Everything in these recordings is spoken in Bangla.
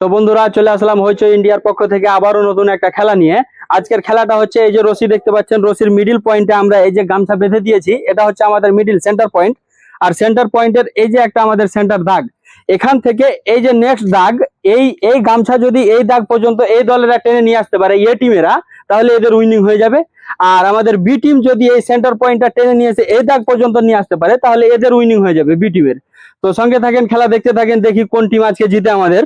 তো বন্ধুরা চলে আসলাম হইচই ইন্ডিয়ার পক্ষ থেকে আবারও নতুন একটা খেলা নিয়ে। আজকের খেলাটা হচ্ছে এই যে রশি দেখতে পাচ্ছেন, রশির মিডিল পয়েন্টে আমরা এই যে গামছা বেঁধে দিয়েছি, এটা হচ্ছে আমাদের মিডিল সেন্টার পয়েন্ট। আর সেন্টার পয়েন্টের এই যে একটা আমাদের সেন্টার দাগ, এখান থেকে এই যে নেক্সট দাগ, এই এই গামছা যদি এই দাগ পর্যন্ত এই দলেরা টেনে নিয়ে আসতে পারে এ টিমেরা, তাহলে এদের উইনিং হয়ে যাবে। আর আমাদের বি টিম যদি এই সেন্টার পয়েন্টটা টেনে নিয়ে এসে এই দাগ পর্যন্ত নিয়ে আসতে পারে, তাহলে এদের উইনিং হয়ে যাবে বি টিমের। তো সঙ্গে থাকেন, খেলা দেখতে থাকেন, দেখি কোন টিম আজকে জিতে আমাদের।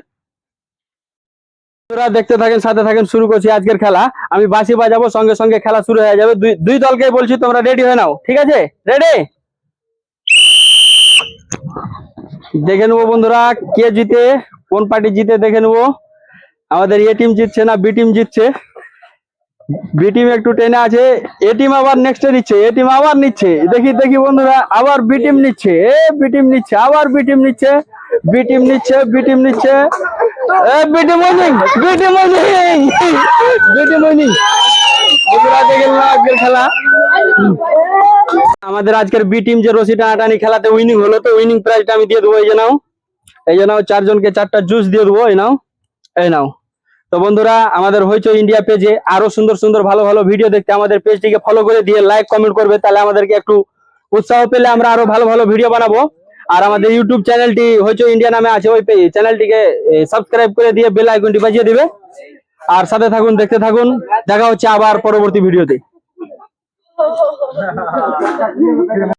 দেখতে থাকেন, সাথে থাকেন, শুরু করছি আজকের খেলা। আমি বাঁশি বাজাবো, সঙ্গে সঙ্গে খেলা শুরু হয়ে যাবে। দুই দলকে বলছি তোমরা রেডি হয়ে নাও, ঠিক আছে? রেডি? দেখে নেবো বন্ধুরা কে জিতে, কোন পার্টি জিতে দেখে নেবো। আমাদের এ টিম জিতছে না বি টিম জিতছে। বি টিম একটু টেনে আছে, এ টিম আবার নেক্সটে নিচ্ছে, এ টিম আবার নিচ্ছে। দেখি দেখি বন্ধুরা, আবার বি টিম নিচ্ছে, বি টিম নিচ্ছে, আবার বি টিম নিচ্ছে, বি টিম নিচ্ছে, বি টিম নিচ্ছে, বিটি উইনিং, বিটি উইনিং, বিটি উইনিং। বন্ধুরা দেখেন না আজকের খেলা, আমাদের আজকের বি টিম যে রশি টানাটানি খেলাতে উইনিং হলো। তো উইনিং প্রাইজটা আমি দিয়ে দেবো, এই যে নাও, এই যে নাও, 4 জনকে 4টা জুস দিয়ে দেবো, এই নাও, এই নাও। তো বন্ধুরা আমাদের হইচই ইন্ডিয়া পেজে আরো সুন্দর সুন্দর ভালো ভালো ভিডিও দেখতে আমাদের পেজটিকে ফলো করে দিয়ে লাইক কমেন্ট করবে, তাহলে আমাদেরকে একটু উৎসাহ পেলে আমরা আরো ভালো ভালো ভিডিও বানাবো। আর আমাদের ইউটিউব চ্যানেলটি হইচই ইন্ডিয়া নামে আছে, ওই চ্যানেলটিকে সাবস্ক্রাইব করে দিয়ে বেল আইকনটি বাজিয়ে দিবে। আর সাথে থাকুন, দেখতে থাকুন, দেখা হচ্ছে আবার পরবর্তী ভিডিওতে।